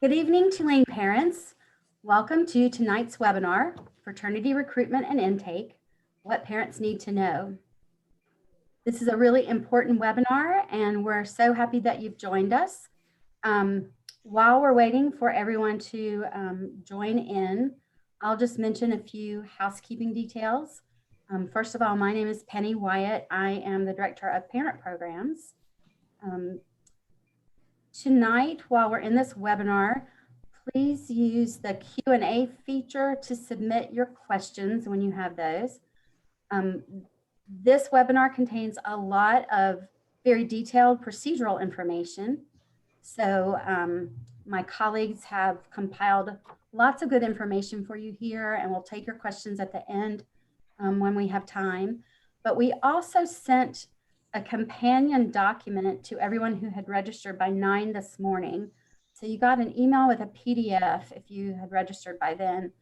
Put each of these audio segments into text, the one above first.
Good evening, Tulane parents. Welcome to tonight's webinar, Fraternity Recruitment and Intake, What Parents Need to Know. This is a really important webinar, and we're so happy that you've joined us. While we're waiting for everyone to join in, I'll just mention a few housekeeping details. First of all, my name is Penny Wyatt. I am the Director of Parent Programs. Tonight, while we're in this webinar, please use the Q&A feature to submit your questions when you have those. This webinar contains a lot of very detailed procedural information. So my colleagues have compiled lots of good information for you here, and we'll take your questions at the end when we have time. But we also sent a companion document to everyone who had registered by 9 this morning. So you got an email with a PDF if you had registered by then.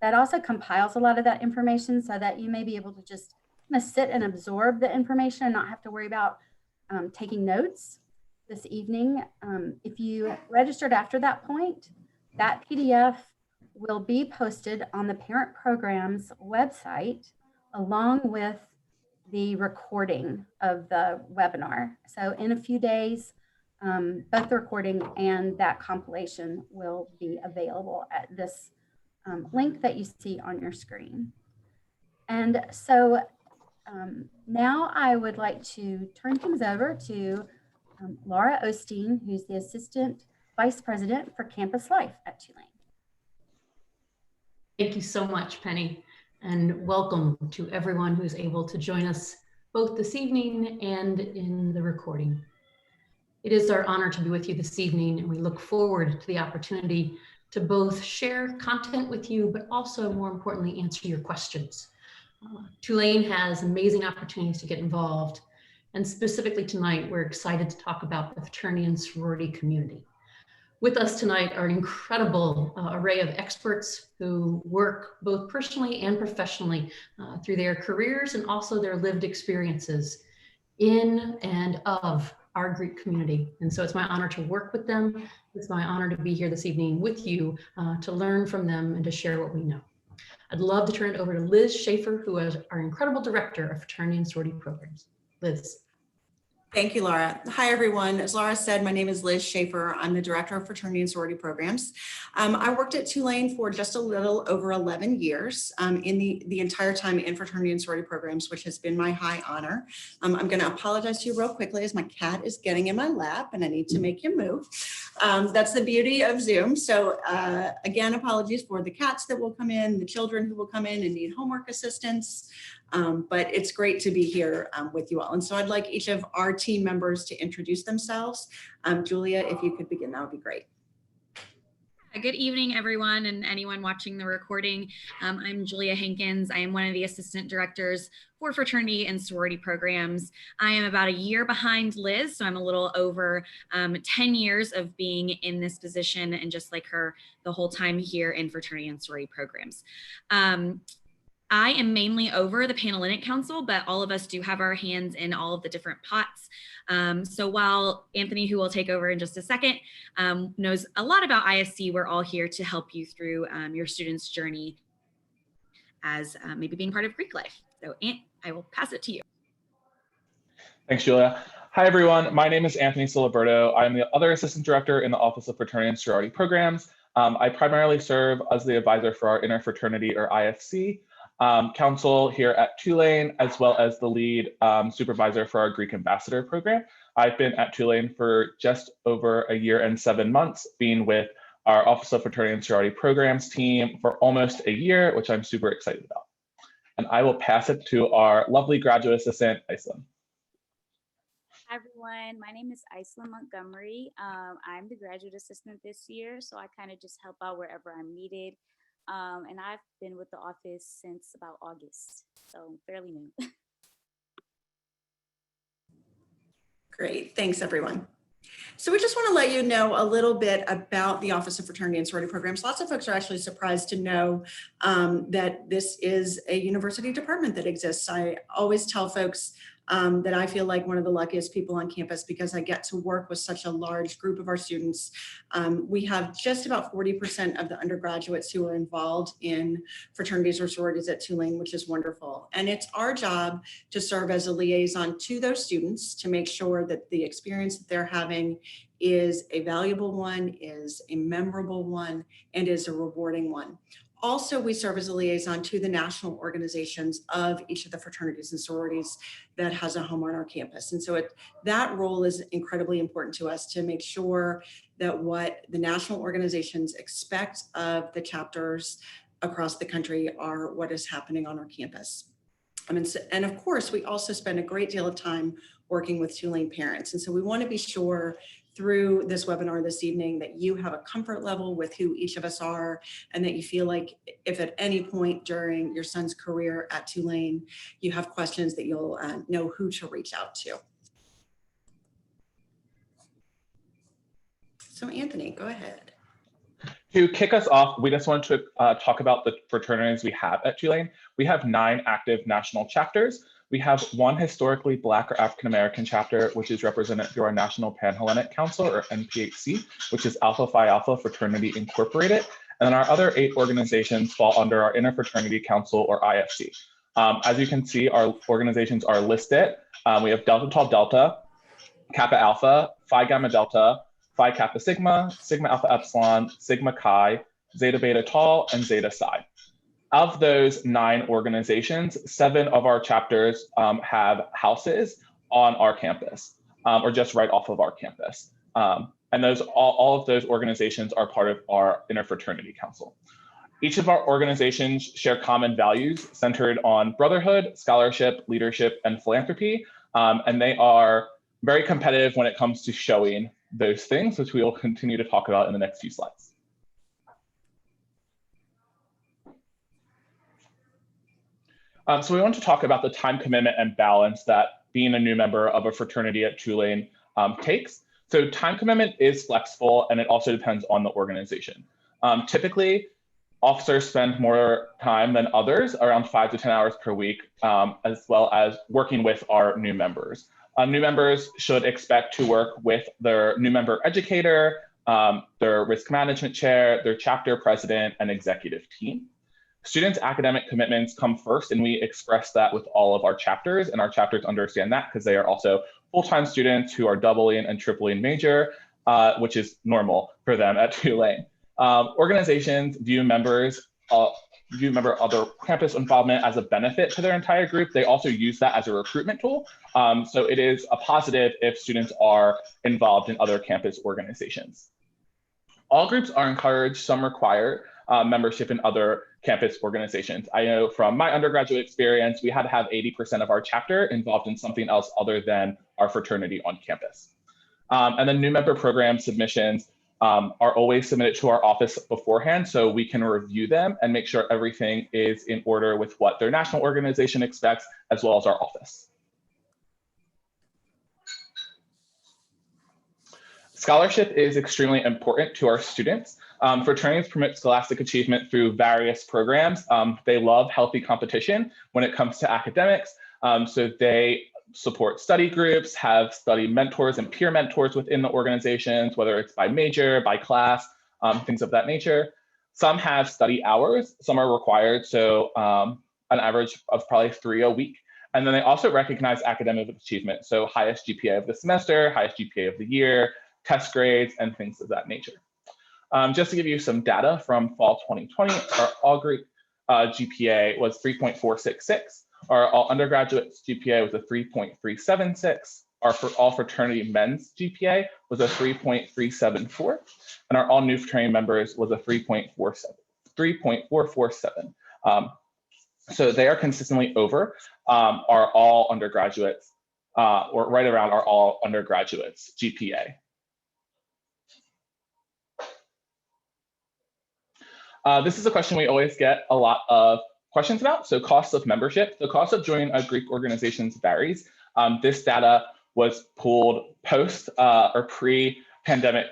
That also compiles a lot of that information so that you may be able to just kind of sit and absorb the information and not have to worry about taking notes this evening. If you registered after that point, that PDF will be posted on the Parent Programs website along with the recording of the webinar. So in a few days, both the recording and that compilation will be available at this link that you see on your screen. And so now I would like to turn things over to Laura Osteen, who's the Assistant Vice President for Campus Life at Tulane. Thank you so much, Penny. And welcome to everyone who's able to join us both this evening and in the recording. It is our honor to be with you this evening, and we look forward to the opportunity to both share content with you, but also more importantly, answer your questions. Tulane has amazing opportunities to get involved. And specifically tonight, we're excited to talk about the fraternity and sorority community. With us tonight are an incredible array of experts who work both personally and professionally through their careers and also their lived experiences in and of our Greek community. And so it's my honor to work with them. It's my honor to be here this evening with you to learn from them and to share what we know. I'd love to turn it over to Liz Schafer, who is our incredible Director of Fraternity and Sorority Programs. Liz. Thank you, Laura. Hi, everyone. As Laura said, my name is Liz Schafer. I'm the Director of Fraternity and Sorority Programs. I worked at Tulane for just a little over 11 years in the entire time in Fraternity and Sorority Programs, which has been my high honor. I'm going to apologize to you real quickly as my cat is getting in my lap and I need to make him move. That's the beauty of Zoom. So again, apologies for the cats that will come in, the children who will come in and need homework assistance. But it's great to be here with you all. And so I'd like each of our team members to introduce themselves. Julia, if you could begin, that would be great. Good evening, everyone, and anyone watching the recording. I'm Julia Hankins. I am one of the assistant directors for fraternity and sorority programs. I am about a year behind Liz, so I'm a little over 10 years of being in this position, and just like her, the whole time here in fraternity and sorority programs. I am mainly over the Panelists Council, but all of us do have our hands in all of the different pots. So while Anthony, who will take over in just a second, knows a lot about ISC, we're all here to help you through your students' journey as maybe being part of Greek life. So Ant, I will pass it to you. Thanks, Julia. Hi, everyone. My name is Anthony Ciliberto. I'm the other assistant director in the Office of Fraternity and Sorority Programs. I primarily serve as the advisor for our INTERFRATERNITY or IFC council here at Tulane, as well as the lead supervisor for our Greek ambassador program. I've been at Tulane for just over a year and 7 months, being with our Office of Fraternity and Sorority Programs team for almost a year, which I'm super excited about. And I will pass it to our lovely graduate assistant, IsaLynn. Hi, everyone. My name is IsaLynn Montgomery. I'm the graduate assistant this year, so I kind of just help out wherever I'm needed. And I've been with the office since about August, so fairly new. Great, thanks everyone. So we just want to let you know a little bit about the Office of Fraternity and Sorority Programs. Lots of folks are actually surprised to know that this is a university department that exists. I always tell folks that I feel like one of the luckiest people on campus because I get to work with such a large group of our students. We have just about 40% of the undergraduates who are involved in fraternities or sororities at Tulane, which is wonderful. And it's our job to serve as a liaison to those students to make sure that the experience that they're having is a valuable one, is a memorable one, and is a rewarding one. Also, we serve as a liaison to the national organizations of each of the fraternities and sororities that has a home on our campus. And so that role is incredibly important to us to make sure that what the national organizations expect of the chapters across the country are what is happening on our campus. And of course, we also spend a great deal of time working with Tulane parents. And so we want to be sure through this webinar this evening that you have a comfort level with who each of us are, and that you feel like if at any point during your son's career at Tulane, you have questions that you'll know who to reach out to. So Anthony, go ahead. To kick us off, we just wanted to talk about the fraternities we have at Tulane. We have 9 active national chapters. We have 1 historically Black or African-American chapter, which is represented through our National Pan-Hellenic Council, or NPHC, which is Alpha Phi Alpha Fraternity Incorporated. And then our other 8 organizations fall under our Interfraternity Council, or IFC. As you can see, our organizations are listed. We have Delta Tau Delta, Kappa Alpha, Phi Gamma Delta, Phi Kappa Sigma, Sigma Alpha Epsilon, Sigma Chi, Zeta Beta Tau, and Zeta Psi. Of those 9 organizations, 7 of our chapters have houses on our campus, or just right off of our campus. And all of those organizations are part of our Interfraternity Council. Each of our organizations share common values centered on brotherhood, scholarship, leadership, and philanthropy. And they are very competitive when it comes to showing those things, which we will continue to talk about in the next few slides. So we want to talk about the time commitment and balance that being a new member of a fraternity at Tulane takes. So time commitment is flexible, and it also depends on the organization. Typically, officers spend more time than others, around 5 to 10 hours per week, as well as working with our new members. New members should expect to work with their new member educator, their risk management chair, their chapter president, and executive team. Students' academic commitments come first, and we express that with all of our chapters, and our chapters understand that because they are also full-time students who are doubling and tripling major, which is normal for them at Tulane. Organizations view member other campus involvement as a benefit to their entire group. They also use that as a recruitment tool. So it is a positive if students are involved in other campus organizations. All groups are encouraged, some require membership in other campus organizations. I know from my undergraduate experience, we had to have 80% of our chapter involved in something else other than our fraternity on campus. And then new member program submissions are always submitted to our office beforehand so we can review them and make sure everything is in order with what their national organization expects, as well as our office. Scholarship is extremely important to our students. Fraternities promote scholastic achievement through various programs. They love healthy competition when it comes to academics. So they support study groups, have study mentors and peer mentors within the organizations, whether it's by major, by class, things of that nature. Some have study hours, some are required, so an average of probably 3 a week. And then they also recognize academic achievement, so highest GPA of the semester, highest GPA of the year, test grades, and things of that nature. Just to give you some data from fall 2020, our all group GPA was 3.466. Our all undergraduates GPA was a 3.376. Our all fraternity men's GPA was a 3.374. And our all new fraternity members was a 3.447. So they are consistently over our all undergraduates, or right around our all undergraduates GPA. This is a question we always get a lot of questions about. So cost of membership. The cost of joining a Greek organizations varies. This data was pulled post or pre-pandemic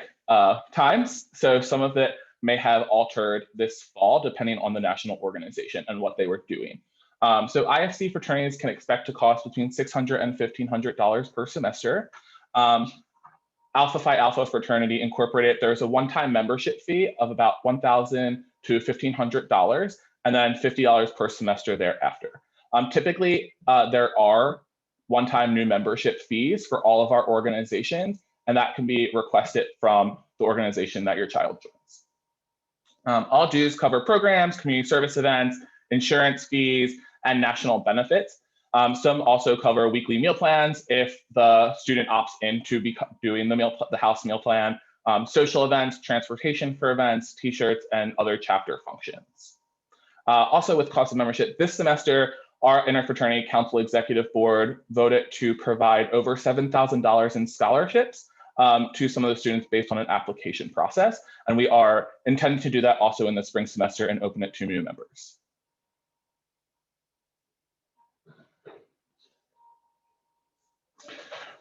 times. So some of it may have altered this fall depending on the national organization and what they were doing. So IFC fraternities can expect to cost between $600 and $1,500 per semester. Alpha Phi Alpha Fraternity Incorporated, there's a one-time membership fee of about $1,000 to $1,500, and then $50 per semester thereafter. Typically, there are one-time new membership fees for all of our organizations, and that can be requested from the organization that your child joins. All dues cover programs, community service events, insurance fees, and national benefits. Some also cover weekly meal plans if the student opts into doing the house meal plan, social events, transportation for events, t-shirts, and other chapter functions. Also with cost of membership this semester, our Interfraternity Council Executive Board voted to provide over $7,000 in scholarships to some of the students based on an application process. And we are intending to do that also in the spring semester and open it to new members.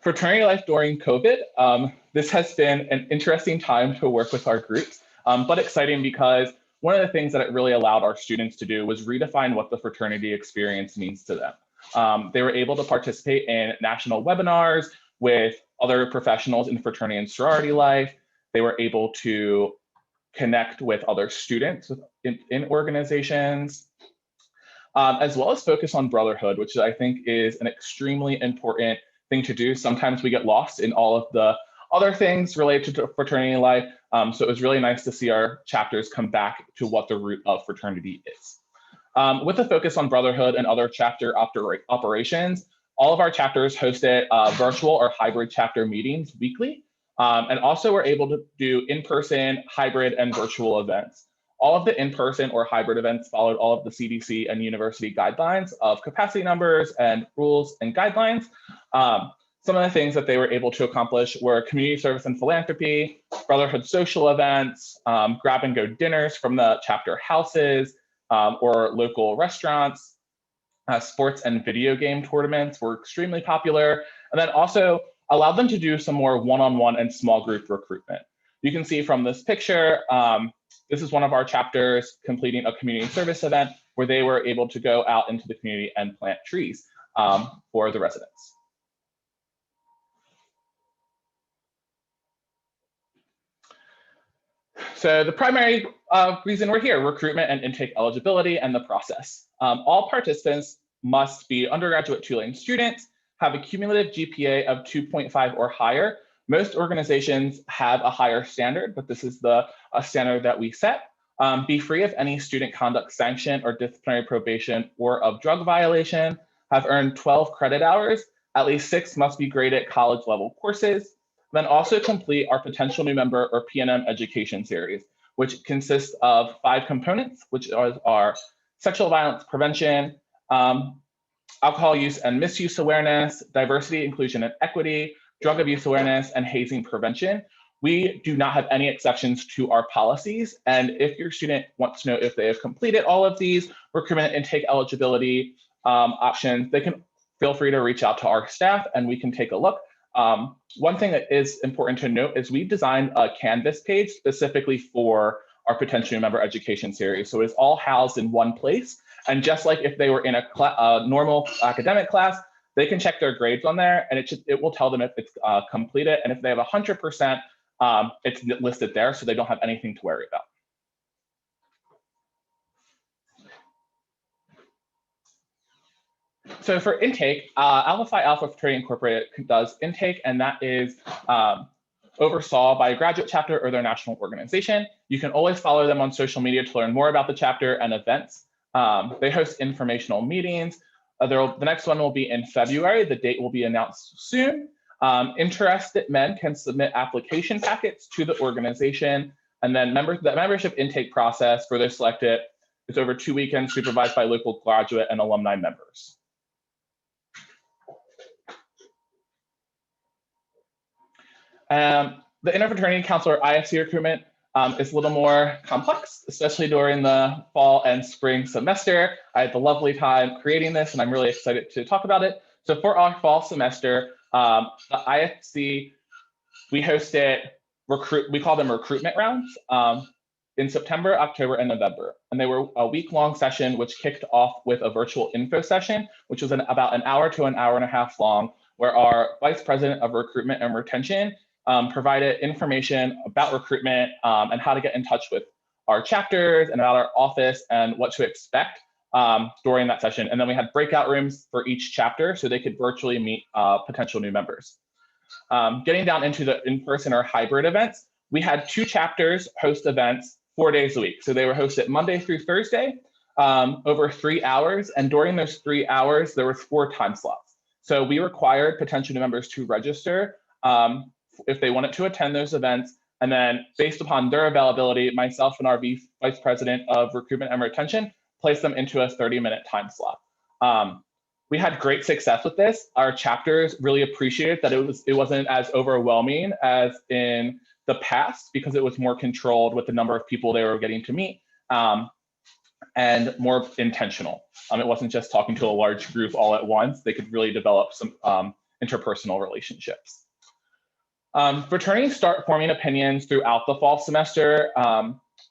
Fraternity life during COVID. This has been an interesting time to work with our groups, but exciting because one of the things that it really allowed our students to do was redefine what the fraternity experience means to them. They were able to participate in national webinars with other professionals in fraternity and sorority life. They were able to connect with other students in organizations, as well as focus on brotherhood, which I think is an extremely important thing to do. Sometimes we get lost in all of the other things related to fraternity life. So it was really nice to see our chapters come back to what the root of fraternity is. With a focus on brotherhood and other chapter operations, all of our chapters hosted virtual or hybrid chapter meetings weekly, and also were able to do in-person, hybrid, and virtual events. All of the in-person or hybrid events followed all of the CDC and university guidelines of capacity numbers and rules and guidelines. Some of the things that they were able to accomplish were community service and philanthropy, brotherhood social events, grab and go dinners from the chapter houses or local restaurants. Sports and video game tournaments were extremely popular, and then also allowed them to do some more one-on-one and small group recruitment. You can see from this picture, this is one of our chapters completing a community service event where they were able to go out into the community and plant trees for the residents. So the primary reason we're here, recruitment and intake eligibility and the process. All participants must be undergraduate Tulane students, have a cumulative GPA of 2.5 or higher. Most organizations have a higher standard, but this is a standard that we set. Be free of any student conduct sanction or disciplinary probation or of drug violation, have earned 12 credit hours, at least 6 must be graded college level courses, then also complete our potential new member or PNM education series, which consists of 5 components, which are sexual violence prevention, alcohol use and misuse awareness, diversity, inclusion, and equity, drug abuse awareness, and hazing prevention. We do not have any exceptions to our policies. And if your student wants to know if they have completed all of these recruitment intake eligibility options, they can feel free to reach out to our staff and we can take a look. One thing that is important to note is we designed a Canvas page specifically for our potential member education series. So it's all housed in one place. And just like if they were in a normal academic class, they can check their grades on there and it will tell them if it's completed. And if they have 100%, it's listed there, so they don't have anything to worry about. So for intake, Alpha Phi Alpha Fraternity Incorporated does intake, and that is oversaw by a graduate chapter or their national organization. You can always follow them on social media to learn more about the chapter and events. They host informational meetings. The next one will be in February. The date will be announced soon. Interested men can submit application packets to the organization, and then the membership intake process for their selected is over 2 weekends supervised by local graduate and alumni members. The Interfraternity Council or IFC recruitment is a little more complex, especially during the fall and spring semester. I had the lovely time creating this and I'm really excited to talk about it. So for our fall semester, the IFC, we hosted we call them recruitment rounds. in September, October, and November. And they were a week-long session, which kicked off with a virtual info session, which was about an hour to an hour and a half long, where our Vice President of Recruitment and Retention provided information about recruitment and how to get in touch with our chapters and about our office and what to expect during that session. And then we had breakout rooms for each chapter so they could virtually meet potential new members. Getting down into the in-person or hybrid events, we had 2 chapters host events 4 days a week. So they were hosted Monday through Thursday over 3 hours. And during those 3 hours, there was 4 time slots. So we required potential new members to register if they wanted to attend those events. And then based upon their availability, myself and our Vice President of Recruitment and Retention placed them into a 30-minute time slot. We had great success with this. Our chapters really appreciated that it wasn't as overwhelming as in the past because it was more controlled with the number of people they were getting to meet and more intentional. It wasn't just talking to a large group all at once. They could really develop some interpersonal relationships. Fraternities start forming opinions throughout the fall semester,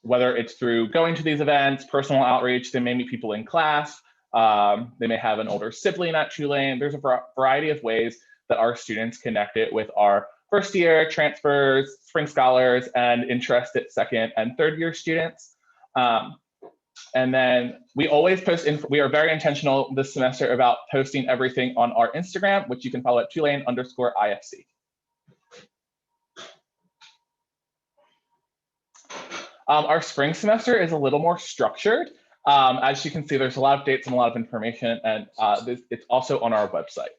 whether it's through going to these events, personal outreach. They may meet people in class. They may have an older sibling at Tulane. There's a variety of ways that our students connected with our first year transfers, spring scholars, and interested second and third year students. And then we always post, we are very intentional this semester about posting everything on our Instagram, which you can follow at Tulane_IFC. Our spring semester is a little more structured. As you can see, there's a lot of dates and a lot of information, and it's also on our website.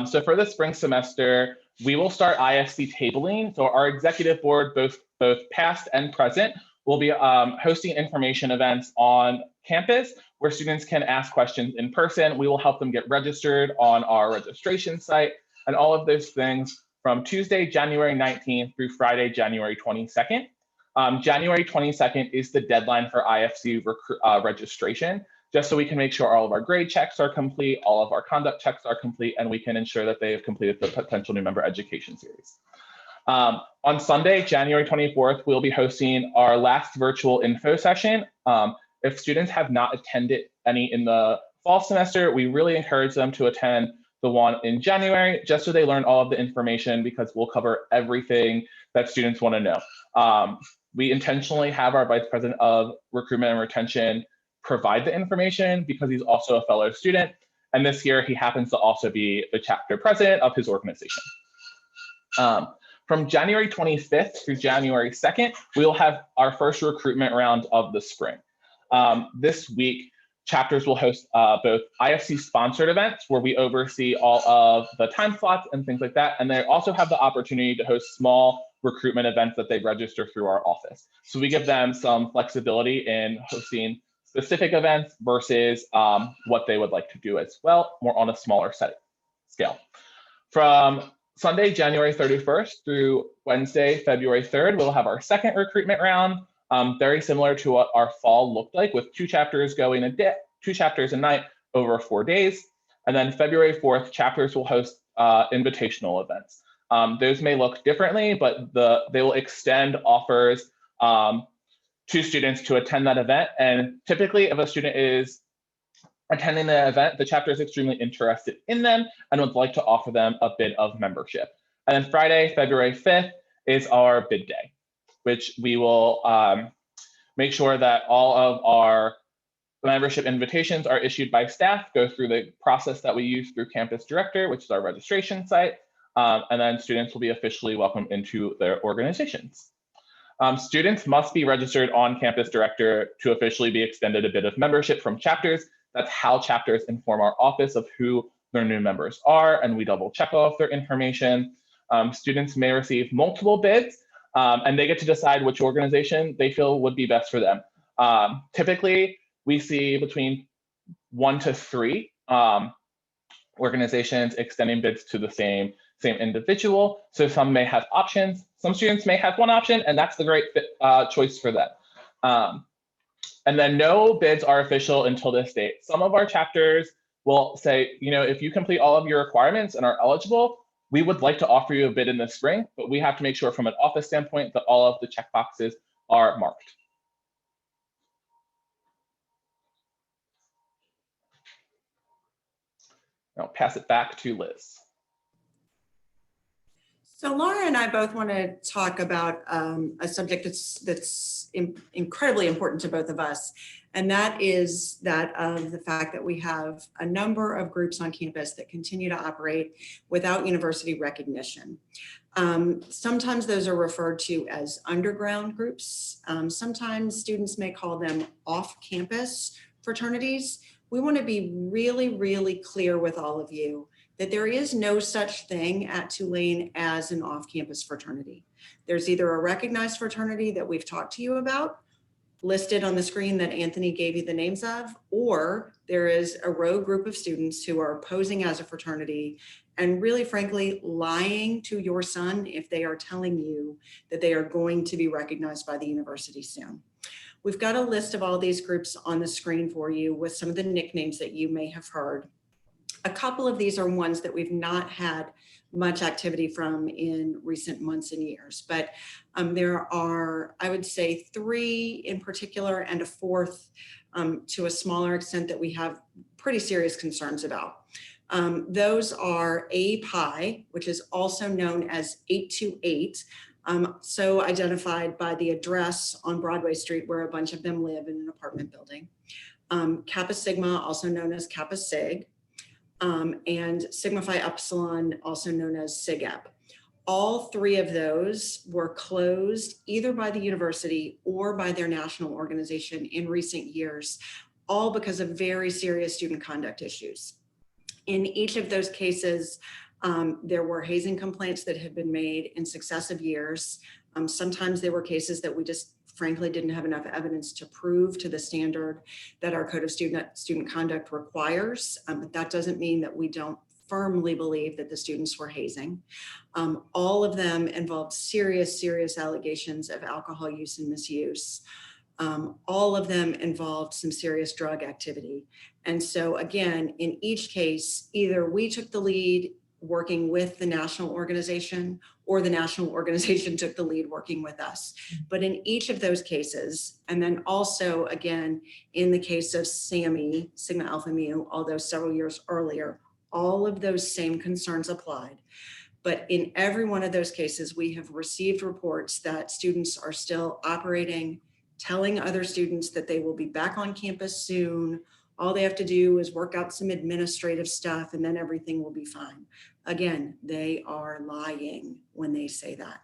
So for the spring semester, we will start IFC tabling. So our executive board, both past and present, will be hosting information events on campus where students can ask questions in person. We will help them get registered on our registration site and all of those things from Tuesday, January 19th through Friday, January 22nd. January 22nd is the deadline for IFC registration, just so we can make sure all of our grade checks are complete, all of our conduct checks are complete, and we can ensure that they have completed the potential new member education series. On Sunday, January 24th, we'll be hosting our last virtual info session. If students have not attended any in the fall semester, we really encourage them to attend the one in January, just so they learn all of the information, because we'll cover everything that students want to know. We intentionally have our Vice President of Recruitment and Retention provide the information because he's also a fellow student. And this year, he happens to also be the chapter president of his organization. From January 25th through January 2nd, we'll have our first recruitment round of the spring. This week, chapters will host both IFC sponsored events where we oversee all of the time slots and things like that. And they also have the opportunity to host small recruitment events that they register through our office. So we give them some flexibility in hosting specific events versus what they would like to do as well, more on a smaller scale. From Sunday, January 31st through Wednesday, February 3rd, we'll have our second recruitment round, very similar to what our fall looked like, with 2 chapters going a day, 2 chapters a night over 4 days. And then February 4th, chapters will host invitational events. Those may look differently, but they will extend offers to students to attend that event. And typically, if a student is attending the event, the chapter is extremely interested in them and would like to offer them a bid of membership. And then Friday, February 5th is our bid day, which we will make sure that all of our membership invitations are issued by staff, go through the process that we use through Campus Director, which is our registration site, and then students will be officially welcomed into their organizations. Students must be registered on Campus Director to officially be extended a bid of membership from chapters. That's how chapters inform our office of who their new members are, and we double check off their information. Students may receive multiple bids, and they get to decide which organization they feel would be best for them. Typically, we see between 1 to 3 organizations extending bids to the same individual. So some may have options. Some students may have one option, and that's the great choice for them. And then no bids are official until this date. Some of our chapters will say, if you complete all of your requirements and are eligible, we would like to offer you a bid in the spring, but we have to make sure from an office standpoint that all of the checkboxes are marked. I'll pass it back to Liz. So Laura and I both want to talk about a subject that's incredibly important to both of us, and that is that of the fact that we have a number of groups on campus that continue to operate without university recognition. Sometimes those are referred to as underground groups. Sometimes students may call them off-campus fraternities. We want to be really, really clear with all of you that there is no such thing at Tulane as an off-campus fraternity. There's either a recognized fraternity that we've talked to you about, listed on the screen that Anthony gave you the names of, or there is a rogue group of students who are posing as a fraternity and really frankly lying to your son if they are telling you that they are going to be recognized by the university soon. We've got a list of all these groups on the screen for you with some of the nicknames that you may have heard. A couple of these are ones that we've not had much activity from in recent months and years, but there are, I would say, 3 in particular and a 4th to a smaller extent that we have pretty serious concerns about. Those are API, which is also known as 828, so identified by the address on Broadway Street where a bunch of them live in an apartment building. Kappa Sigma, also known as Kappa Sig. And Sigma Phi Epsilon, also known as SIGEP. All 3 of those were closed either by the university or by their national organization in recent years, all because of very serious student conduct issues. In each of those cases, there were hazing complaints that had been made in successive years. Sometimes there were cases that we just frankly didn't have enough evidence to prove to the standard that our Code of Student Conduct requires. But that doesn't mean that we don't firmly believe that the students were hazing. All of them involved serious allegations of alcohol use and misuse. All of them involved some serious drug activity. And so again, in each case, either we took the lead working with the national organization or the national organization took the lead working with us. But in each of those cases, and then also again, in the case of SAMI, Sigma Alpha Mu, although several years earlier, all of those same concerns applied. But in every one of those cases, we have received reports that students are still operating, telling other students that they will be back on campus soon. All they have to do is work out some administrative stuff and then everything will be fine. Again, they are lying when they say that.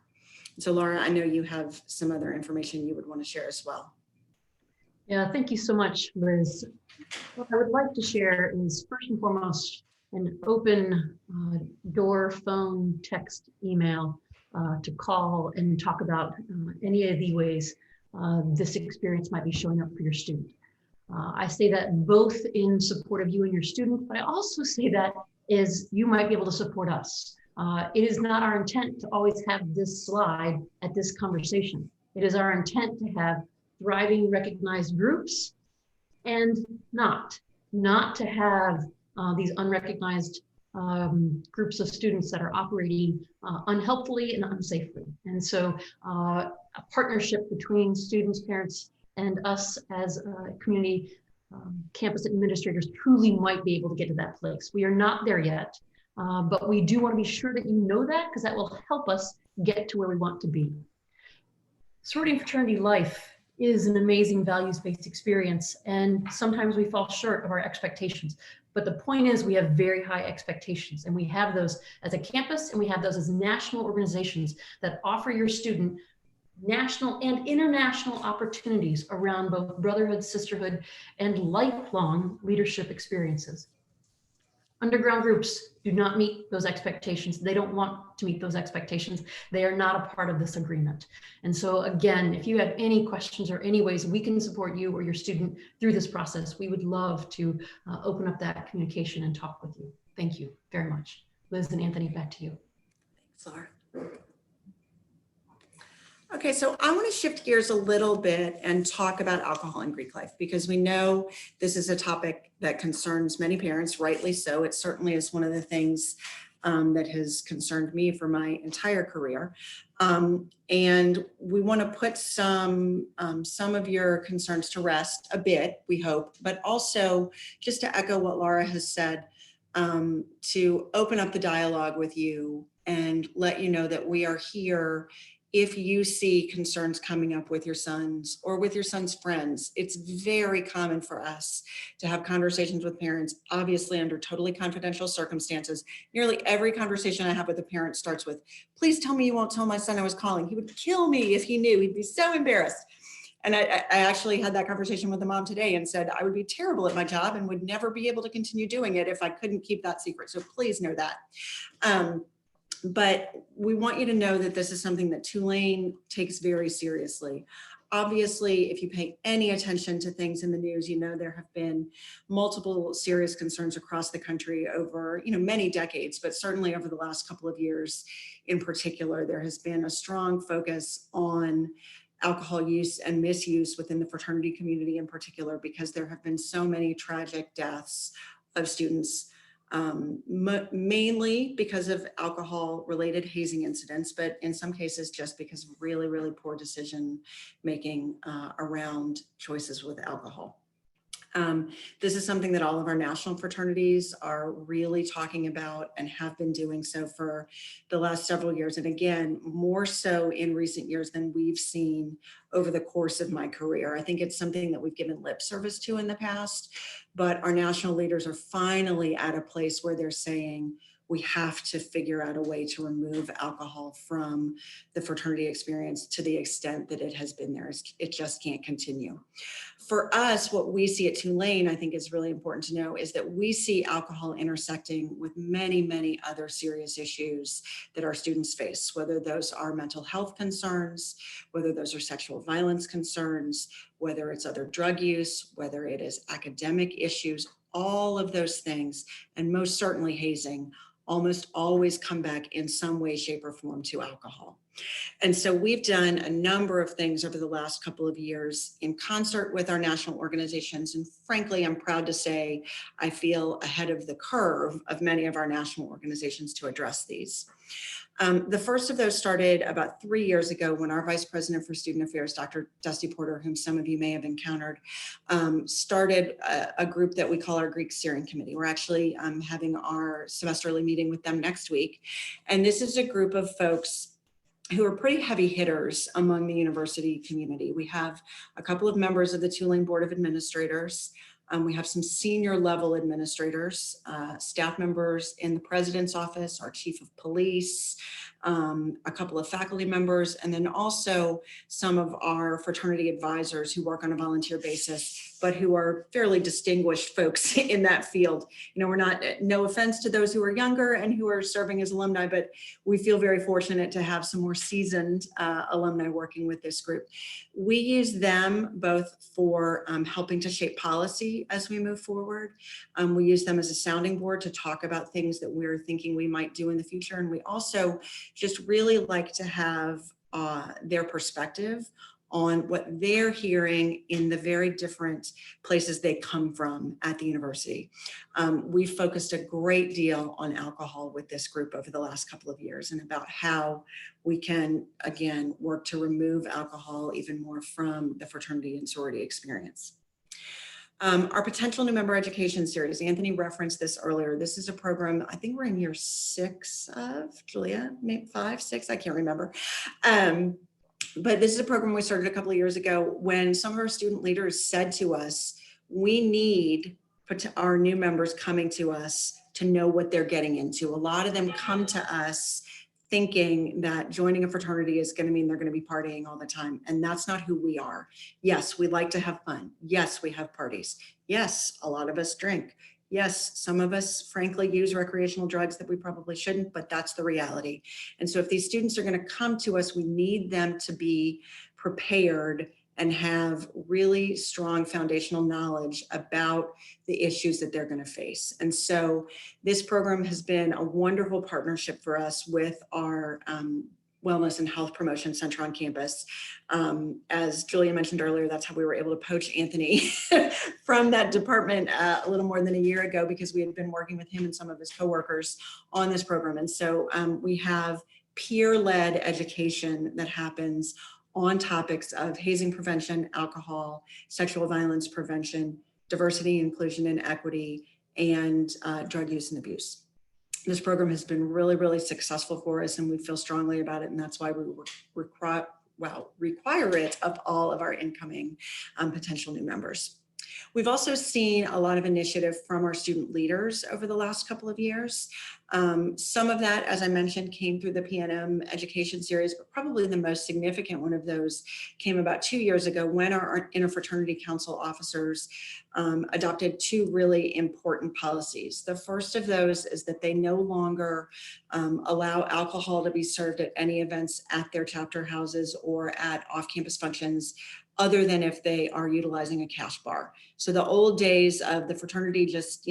So Laura, I know you have some other information you would want to share as well. Yeah, thank you so much, Liz. What I would like to share is first and foremost an open door, phone, text, email to call and talk about any of the ways this experience might be showing up for your student. I say that both in support of you and your student, but I also say that is you might be able to support us. It is not our intent to always have this slide at this conversation. It is our intent to have thriving recognized groups and not to have these unrecognized groups of students that are operating unhelpfully and unsafely. And so a partnership between students, parents, and us as a community campus administrators truly might be able to get to that place. We are not there yet, but we do want to be sure that you know that because that will help us get to where we want to be. Sorority and fraternity life is an amazing values-based experience, and sometimes we fall short of our expectations. But the point is we have very high expectations, and we have those as a campus, and we have those as national organizations that offer your student national and international opportunities around both brotherhood, sisterhood, and lifelong leadership experiences. Underground groups do not meet those expectations. They don't want to meet those expectations. They are not a part of this agreement. And so again, if you have any questions or any ways we can support you or your student through this process, we would love to open up that communication and talk with you. Thank you very much. Liz and Anthony, back to you. Thanks, Laura. Okay, so I want to shift gears a little bit and talk about alcohol in Greek life because we know this is a topic that concerns many parents, rightly so. It certainly is one of the things that has concerned me for my entire career. And we want to put some of your concerns to rest a bit, we hope, but also just to echo what Laura has said, to open up the dialogue with you and let you know that we are here if you see concerns coming up with your sons or with your son's friends. It's very common for us to have conversations with parents, obviously under totally confidential circumstances. Nearly every conversation I have with a parent starts with, please tell me you won't tell my son I was calling. He would kill me if he knew. He'd be so embarrassed. And I actually had that conversation with the mom today and said, I would be terrible at my job and would never be able to continue doing it if I couldn't keep that secret. So please know that. But we want you to know that this is something that Tulane takes very seriously. Obviously, if you pay any attention to things in the news, you know there have been multiple serious concerns across the country over, many decades, but certainly over the last couple of years in particular, there has been a strong focus on alcohol use and misuse within the fraternity community in particular, because there have been so many tragic deaths of students, mainly because of alcohol related hazing incidents, but in some cases just because of really, really poor decision making around choices with alcohol. This is something that all of our national fraternities are really talking about and have been doing so for the last several years. And again, more so in recent years than we've seen over the course of my career. I think it's something that we've given lip service to in the past, but our national leaders are finally at a place where they're saying, we have to figure out a way to remove alcohol from the fraternity experience to the extent that it has been there. It just can't continue. For us, what we see at Tulane, I think is really important to know, is that we see alcohol intersecting with many, many other serious issues that our students face, whether those are mental health concerns, whether those are sexual violence concerns, whether it's other drug use, whether it is academic issues, all of those things, and most certainly hazing, almost always come back in some way, shape, or form to alcohol. And so we've done a number of things over the last couple of years in concert with our national organizations. And frankly, I'm proud to say I feel ahead of the curve of many of our national organizations to address these. The first of those started about 3 years ago when our Vice President for Student Affairs, Dr. Dusty Porter, whom some of you may have encountered, started a group that we call our Greek Steering Committee. We're actually having our semesterly meeting with them next week. And this is a group of folks who are pretty heavy hitters among the university community. We have a couple of members of the Tulane Board of Administrators. We have some senior level administrators, staff members in the president's office, our chief of police, a couple of faculty members, and then also some of our fraternity advisors who work on a volunteer basis, but who are fairly distinguished folks in that field. We're not, no offense to those who are younger and who are serving as alumni, but we feel very fortunate to have some more seasoned alumni working with this group. We use them both for helping to shape policy as we move forward. We use them as a sounding board to talk about things that we're thinking we might do in the future. And we also just really like to have their perspective on what they're hearing in the very different places they come from at the university. We focused a great deal on alcohol with this group over the last couple of years and about how we can, again, work to remove alcohol even more from the fraternity and sorority experience. Our potential new member education series, Anthony referenced this earlier. This is a program, I think we're in year 6 of, Julia, maybe 5, 6, I can't remember. But this is a program we started a couple of years ago when some of our student leaders said to us, we need our new members coming to us to know what they're getting into. A lot of them come to us thinking that joining a fraternity is going to mean they're going to be partying all the time. And that's not who we are. Yes, we like to have fun. Yes, we have parties. Yes, a lot of us drink. Yes, some of us frankly use recreational drugs that we probably shouldn't, but that's the reality. And so if these students are going to come to us, we need them to be prepared and have really strong foundational knowledge about the issues that they're going to face. And so this program has been a wonderful partnership for us with our Wellness and Health Promotion Center on campus. As Julia mentioned earlier, that's how we were able to poach Anthony from that department a little more than a year ago, because we had been working with him and some of his coworkers on this program. And so we have peer-led education that happens on topics of hazing prevention, alcohol, sexual violence prevention, diversity, inclusion, and equity, and drug use and abuse. This program has been really, really successful for us, and we feel strongly about it, and that's why we require it of all of our incoming potential new members. We've also seen a lot of initiative from our student leaders over the last couple of years. Some of that, as I mentioned, came through the PNM education series, but probably the most significant one of those came about 2 years ago when our Interfraternity Council officers adopted two really important policies. The first of those is that they no longer allow alcohol to be served at any events at their chapter houses or at off-campus functions, other than if they are utilizing a cash bar. So the old days of the fraternity just,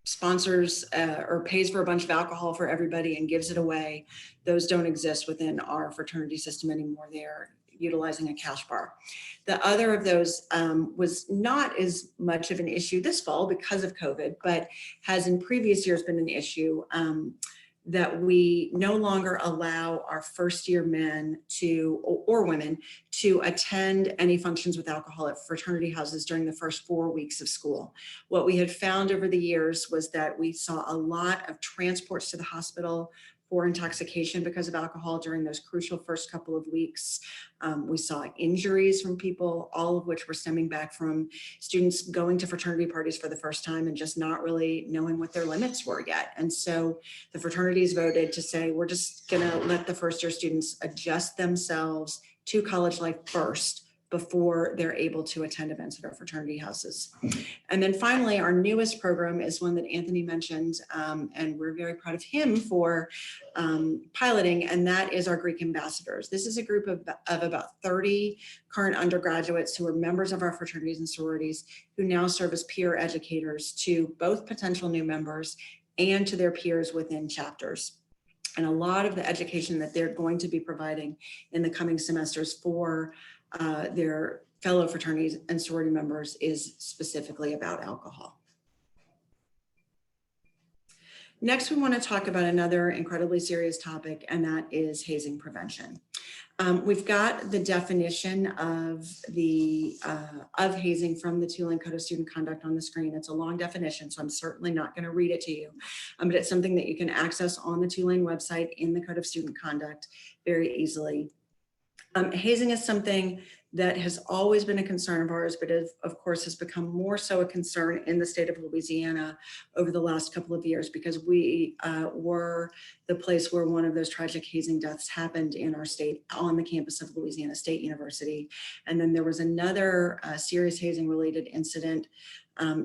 sponsors or pays for a bunch of alcohol for everybody and gives it away, those don't exist within our fraternity system anymore. They're utilizing a cash bar. The other of those was not as much of an issue this fall because of COVID, but has in previous years been an issue that we no longer allow our first-year men or women to attend any functions with alcohol at fraternity houses during the first 4 weeks of school. What we had found over the years was that we saw a lot of transports to the hospital for intoxication because of alcohol during those crucial first couple of weeks. We saw injuries from people, all of which were stemming back from students going to fraternity parties for the first time and just not really knowing what their limits were yet. And so the fraternities voted to say, we're just gonna let the first year students adjust themselves to college life first before they're able to attend events at our fraternity houses. And then finally, our newest program is one that Anthony mentioned, and we're very proud of him for piloting, and that is our Greek ambassadors. This is a group of about 30 current undergraduates who are members of our fraternities and sororities who now serve as peer educators to both potential new members and to their peers within chapters. And a lot of the education that they're going to be providing in the coming semesters for their fellow fraternities and sorority members is specifically about alcohol. Next, we want to talk about another incredibly serious topic, and that is hazing prevention. We've got the definition of hazing from the Tulane Code of Student Conduct on the screen. It's a long definition, so I'm certainly not going to read it to you, but it's something that you can access on the Tulane website in the Code of Student Conduct very easily. Hazing is something that has always been a concern of ours, but of course has become more so a concern in the state of Louisiana over the last couple of years, because we were the place where one of those tragic hazing deaths happened in our state on the campus of Louisiana State University. And then there was another serious hazing related incident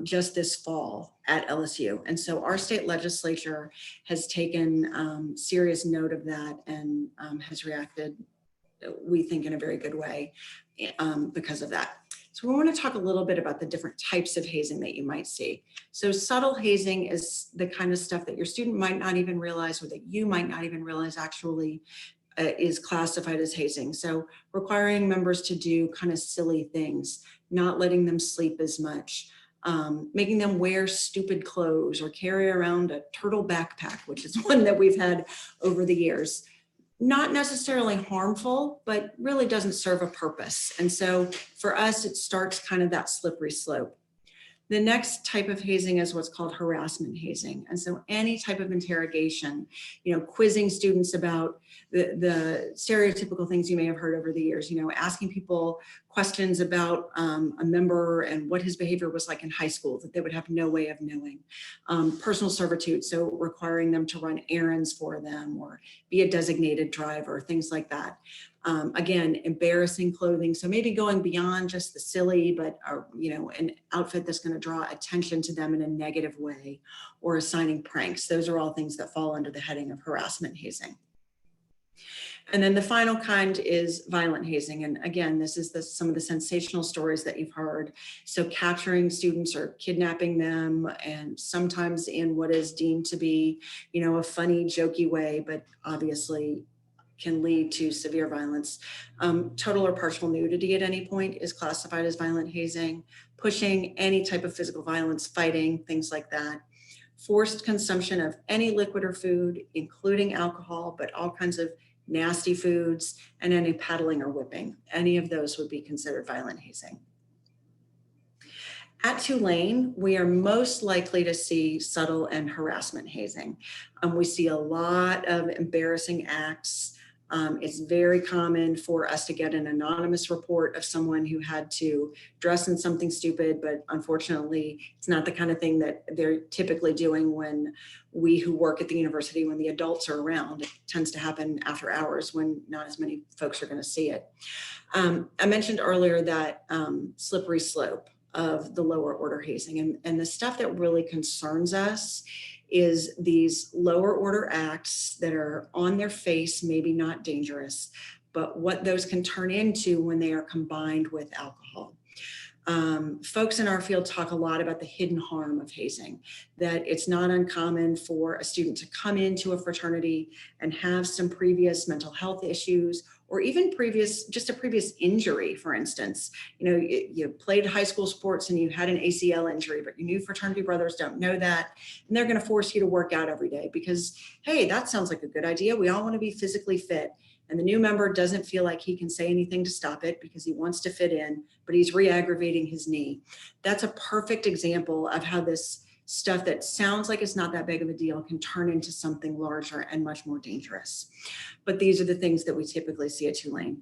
just this fall at LSU. And so our state legislature has taken serious note of that and has reacted, we think, in a very good way because of that. So we want to talk a little bit about the different types of hazing that you might see. So subtle hazing is the kind of stuff that your student might not even realize, or that you might not even realize actually is classified as hazing. So requiring members to do kind of silly things, not letting them sleep as much, making them wear stupid clothes or carry around a turtle backpack, which is one that we've had over the years. Not necessarily harmful, but really doesn't serve a purpose. And so for us, it starts kind of that slippery slope. The next type of hazing is what's called harassment hazing. And so any type of interrogation, quizzing students about the stereotypical things you may have heard over the years, asking people questions about a member and what his behavior was like in high school that they would have no way of knowing. Personal servitude, so requiring them to run errands for them or be a designated driver, things like that. Again, embarrassing clothing. So maybe going beyond just the silly, but an outfit that's going to draw attention to them in a negative way, or assigning pranks. Those are all things that fall under the heading of harassment hazing. And then the final kind is violent hazing. And again, this is some of the sensational stories that you've heard. So capturing students or kidnapping them, and sometimes in what is deemed to be, a funny, jokey way, but obviously can lead to severe violence. Total or partial nudity at any point is classified as violent hazing. Pushing, any type of physical violence, fighting, things like that. Forced consumption of any liquid or food, including alcohol, but all kinds of nasty foods, and any paddling or whipping. Any of those would be considered violent hazing. At Tulane, we are most likely to see subtle and harassment hazing. We see a lot of embarrassing acts. It's very common for us to get an anonymous report of someone who had to dress in something stupid, but unfortunately, it's not the kind of thing that they're typically doing when we who work at the university, when the adults are around. It tends to happen after hours when not as many folks are going to see it. I mentioned earlier that slippery slope of the lower order hazing, and the stuff that really concerns us is these lower order acts that are on their face, maybe not dangerous, but what those can turn into when they are combined with alcohol. Folks in our field talk a lot about the hidden harm of hazing, that it's not uncommon for a student to come into a fraternity and have some previous mental health issues, or even just a previous injury, for instance. You know, you played high school sports and you had an ACL injury, but your new fraternity brothers don't know that. And they're going to force you to work out every day because, hey, that sounds like a good idea. We all want to be physically fit. And the new member doesn't feel like he can say anything to stop it because he wants to fit in, but he's re-aggravating his knee. That's a perfect example of how this stuff that sounds like it's not that big of a deal can turn into something larger and much more dangerous. But these are the things that we typically see at Tulane.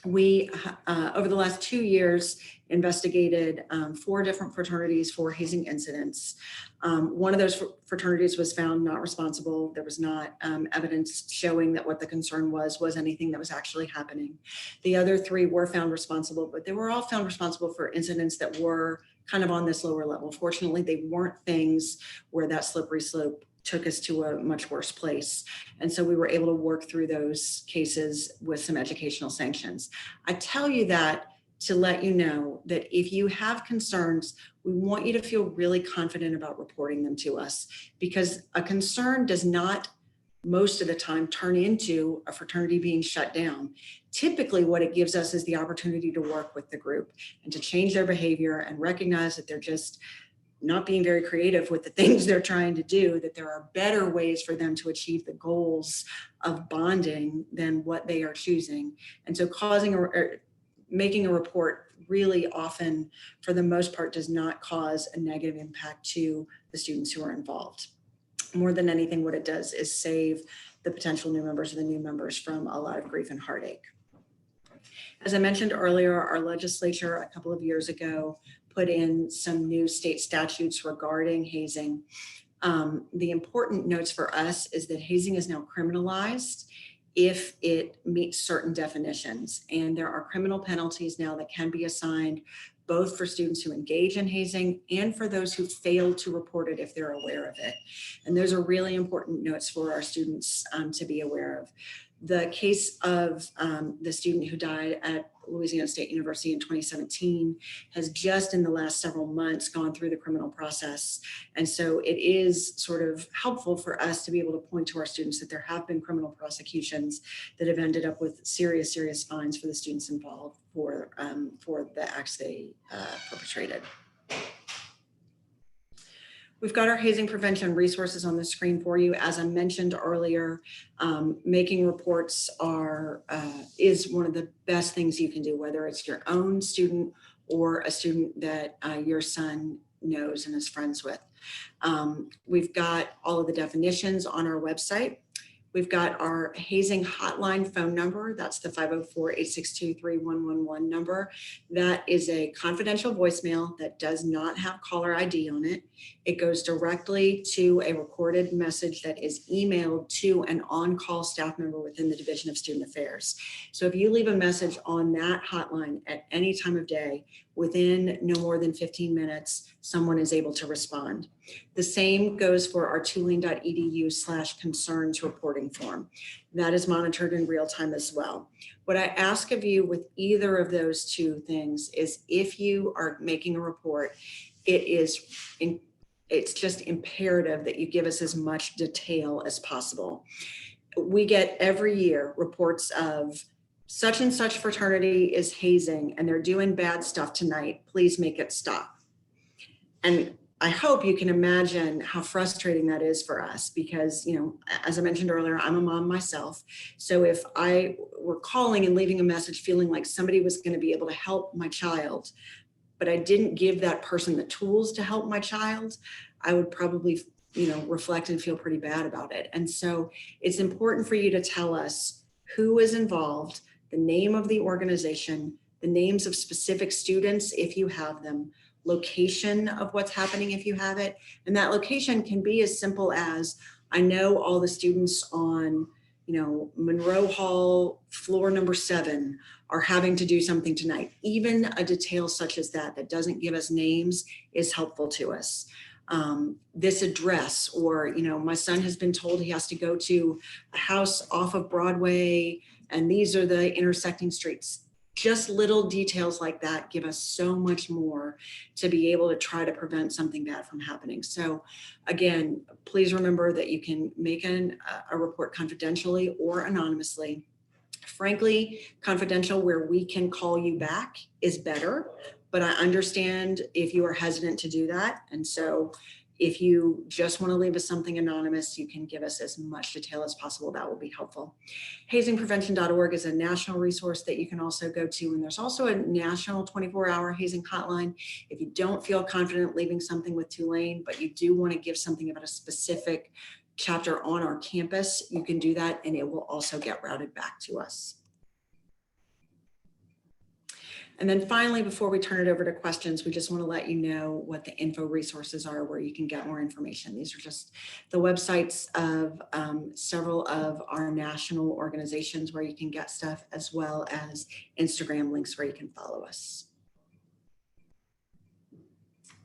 We, over the last 2 years, investigated 4 different fraternities for hazing incidents. One of those fraternities was found not responsible. There was not evidence showing that what the concern was anything that was actually happening. The other 3 were found responsible, but they were all found responsible for incidents that were kind of on this lower level. Fortunately, they weren't things where that slippery slope took us to a much worse place. And so we were able to work through those cases with some educational sanctions. I tell you that to let you know that if you have concerns, we want you to feel really confident about reporting them to us, because a concern does not most of the time turn into a fraternity being shut down. Typically, what it gives us is the opportunity to work with the group and to change their behavior and recognize that they're just not being very creative with the things they're trying to do, that there are better ways for them to achieve the goals of bonding than what they are choosing. And so making a report really often, for the most part, does not cause a negative impact to the students who are involved. More than anything, what it does is save the potential new members or the new members from a lot of grief and heartache. As I mentioned earlier, our legislature a couple of years ago put in some new state statutes regarding hazing. The important notes for us is that hazing is now criminalized if it meets certain definitions. And there are criminal penalties now that can be assigned both for students who engage in hazing and for those who fail to report it if they're aware of it. And those are really important notes for our students to be aware of. The case of the student who died at Louisiana State University in 2017 has just in the last several months gone through the criminal process. And so it is sort of helpful for us to be able to point to our students that there have been criminal prosecutions that have ended up with serious fines for the students involved for the acts they perpetrated. We've got our hazing prevention resources on the screen for you. As I mentioned earlier, making reports is one of the best things you can do, whether it's your own student or a student that your son knows and is friends with. We've got all of the definitions on our website. We've got our hazing hotline phone number. That's the 504-862-3111 number. That is a confidential voicemail that does not have caller ID on it. It goes directly to a recorded message that is emailed to an on-call staff member within the Division of Student Affairs. So if you leave a message on that hotline at any time of day, within no more than 15 minutes, someone is able to respond. The same goes for our tulane.edu/concerns reporting form. That is monitored in real time as well. What I ask of you with either of those two things is if you are making a report, it's just imperative that you give us as much detail as possible. We get every year reports of such and such fraternity is hazing and they're doing bad stuff tonight. Please make it stop. And I hope you can imagine how frustrating that is for us because, you know, as I mentioned earlier, I'm a mom myself. So if I were calling and leaving a message feeling like somebody was going to be able to help my child, but I didn't give that person the tools to help my child, I would probably, reflect and feel pretty bad about it. And so it's important for you to tell us who is involved, the name of the organization, the names of specific students, if you have them, location of what's happening if you have it. And that location can be as simple as, I know all the students on, Monroe Hall, floor number 7 are having to do something tonight. Even a detail such as that doesn't give us names is helpful to us. This address, or, my son has been told he has to go to a house off of Broadway, and these are the intersecting streets. Just little details like that give us so much more to be able to try to prevent something bad from happening. So again, please remember that you can make a report confidentially or anonymously. Frankly, confidential where we can call you back is better, but I understand if you are hesitant to do that. And so if you just want to leave us something anonymous, you can give us as much detail as possible. That will be helpful. HAZINGprevention.org is a national resource that you can also go to. And there's also a national 24-hour hazing hotline. If you don't feel confident leaving something with Tulane, but you do want to give something about a specific chapter on our campus, you can do that, and it will also get routed back to us. And then finally, before we turn it over to questions, we just want to let you know what the info resources are where you can get more information. These are just the websites of several of our national organizations where you can get stuff, as well as Instagram links where you can follow us.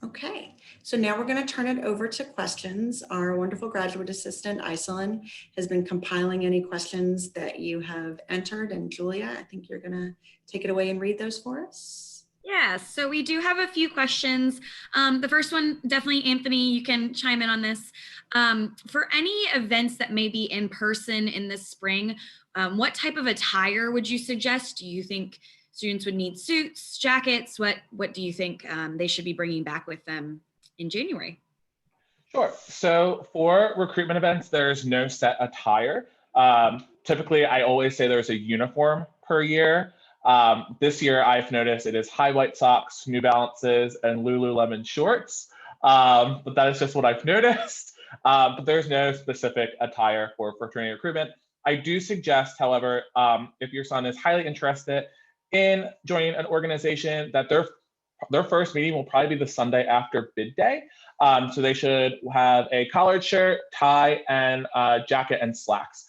Okay, so now we're going to turn it over to questions. Our wonderful graduate assistant, IsaLynn, has been compiling any questions that you have entered. And Julia, I think you're going to take it away and read those for us. Yeah, so we do have a few questions. The first one, definitely Anthony, you can chime in on this. For any events that may be in person in the spring, what type of attire would you suggest? Do you think students would need suits, jackets? What do you think they should be bringing back with them in January? Sure. So for recruitment events, there's no set attire. Typically, I always say there's a uniform per year. This year, I've noticed it is high white socks, New Balances, and Lululemon shorts. But that is just what I've noticed. But there's no specific attire for fraternity recruitment. I do suggest, however, if your son is highly interested in joining an organization, that their first meeting will probably be the Sunday after bid day. So they should have a collared shirt, tie, and jacket and slacks.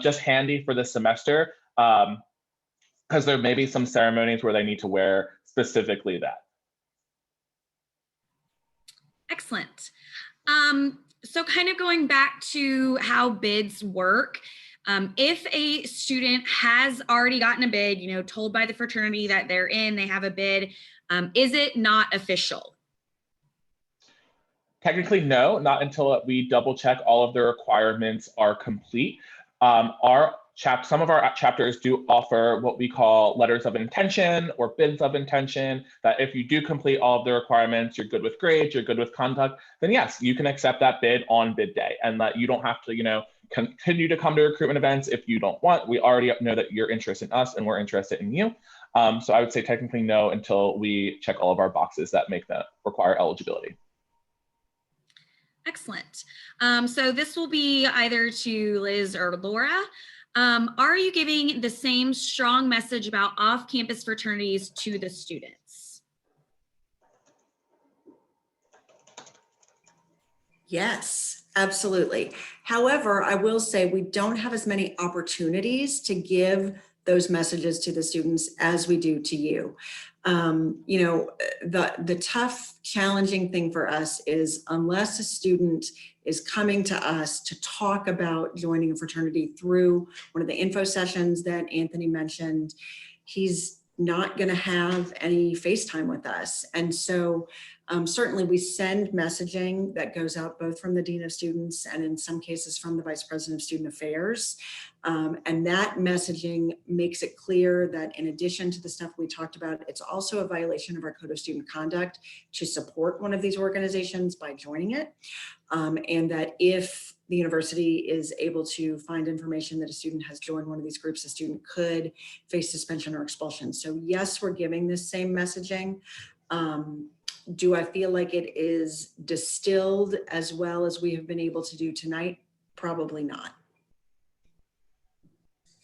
Just handy for the semester, because there may be some ceremonies where they need to wear specifically that. Excellent. So kind of going back to how bids work, if a student has already gotten a bid, told by the fraternity that they're in, they have a bid, is it not official? Technically, no, not until we double check all of the requirements are complete. Some of our chapters do offer what we call letters of intention or bids of intention, that if you do complete all of the requirements, you're good with grades, you're good with conduct, then yes, you can accept that bid on bid day, and that you don't have to, continue to come to recruitment events if you don't want. We already know that you're interested in us and we're interested in you. So I would say technically no until we check all of our boxes that make that require eligibility. Excellent. So this will be either to Liz or Laura. Are you giving the same strong message about off-campus fraternities to the students? Yes, absolutely. However, I will say we don't have as many opportunities to give those messages to the students as we do to you. The tough, challenging thing for us is, unless a student is coming to us to talk about joining a fraternity through one of the info sessions that Anthony mentioned, he's not going to have any FaceTime with us. And so certainly we send messaging that goes out both from the Dean of Students and in some cases from the Vice President of Student Affairs. And that messaging makes it clear that in addition to the stuff we talked about, it's also a violation of our Code of Student Conduct to support one of these organizations by joining it. And that if the university is able to find information that a student has joined one of these groups, a student could face suspension or expulsion. So yes, we're giving this same messaging. Do I feel like it is distilled as well as we have been able to do tonight? Probably not.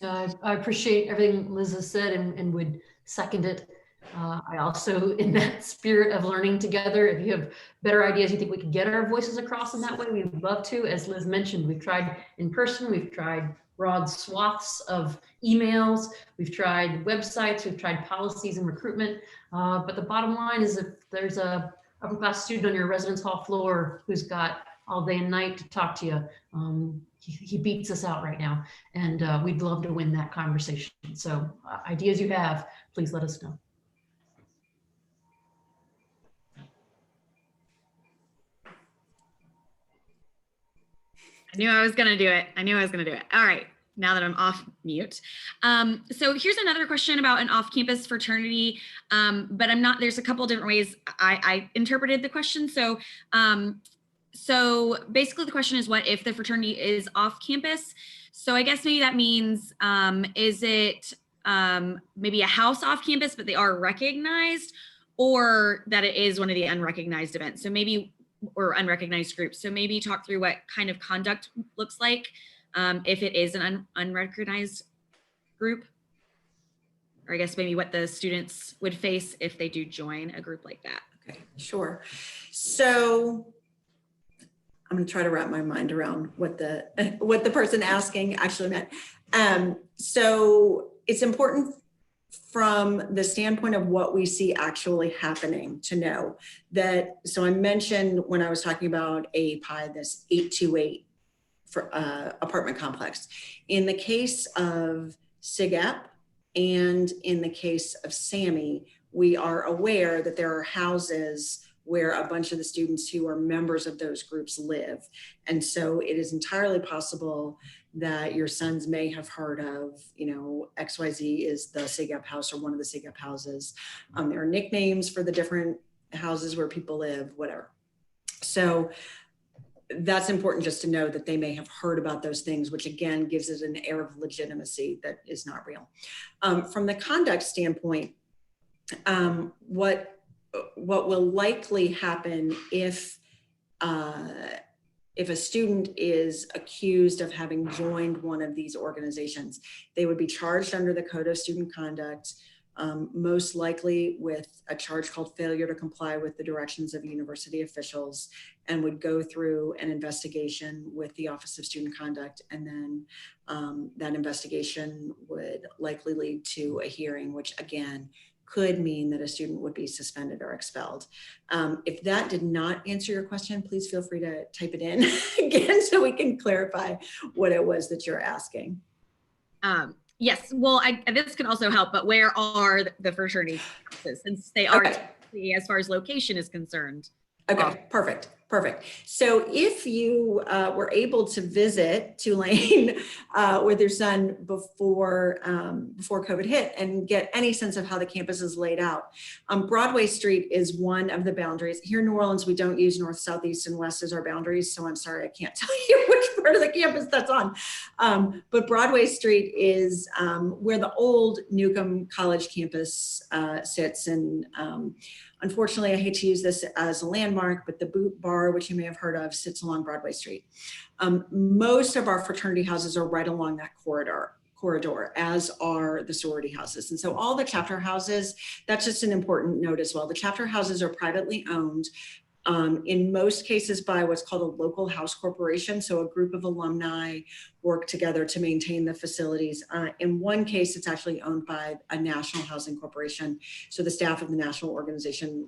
I appreciate everything Liz has said and would second it. I also, in that spirit of learning together, if you have better ideas, you think we could get our voices across in that way, we'd love to. As Liz mentioned, we've tried in person, we've tried broad swaths of emails, we've tried websites, we've tried policies and recruitment. But the bottom line is if there's a upper class student on your residence hall floor who's got all day and night to talk to you, he beats us out right now. And we'd love to win that conversation. So ideas you have, please let us know. I knew I was going to do it. I knew I was going to do it. All right. Now that I'm off mute. So here's another question about an off-campus fraternity, but there's a couple different ways I interpreted the question. So, so basically the question is, what if the fraternity is off campus? So I guess maybe that means, is it maybe a house off campus, but they are recognized, or that it is one of the unrecognized events? So maybe, or unrecognized groups. So maybe talk through what kind of conduct looks like if it is an unrecognized group, or I guess maybe what the students would face if they do join a group like that. Okay, sure. So I'm going to try to wrap my mind around what the person asking actually meant. So it's important from the standpoint of what we see actually happening to know that. So I mentioned when I was talking about API, this 828 for apartment complex. In the case of SIGEP and in the case of SAMI, we are aware that there are houses where a bunch of the students who are members of those groups live. And so it is entirely possible that your sons may have heard of, XYZ is the SIGEP house or one of the SIGEP houses. There are nicknames for the different houses where people live, whatever. So that's important just to know that they may have heard about those things, which again gives it an air of legitimacy that is not real. From the conduct standpoint, what will likely happen if a student is accused of having joined one of these organizations, they would be charged under the Code of Student Conduct, most likely with a charge called failure to comply with the directions of university officials, and would go through an investigation with the Office of Student Conduct. And then that investigation would likely lead to a hearing, which again, could mean that a student would be suspended or expelled. If that did not answer your question, please feel free to type it in again so we can clarify what it was that you're asking. Yes, well, this can also help, but where are the fraternity classes, since they are, as far as location is concerned? Okay, perfect. So if you were able to visit Tulane with your son before COVID hit and get any sense of how the campus is laid out, Broadway Street is one of the boundaries. Here in New Orleans, we don't use north, south, east, and west as our boundaries. So I'm sorry, I can't tell you which part of the campus that's on. But Broadway Street is where the old Newcomb College campus sits. And unfortunately, I hate to use this as a landmark, but the Boot Bar, which you may have heard of, sits along Broadway Street. Most of our fraternity houses are right along that corridor, as are the sorority houses. And so all the chapter houses, that's just an important note as well. The chapter houses are privately owned, in most cases by what's called a local house corporation. So a group of alumni work together to maintain the facilities. In one case, it's actually owned by a national housing corporation. So the staff of the national organization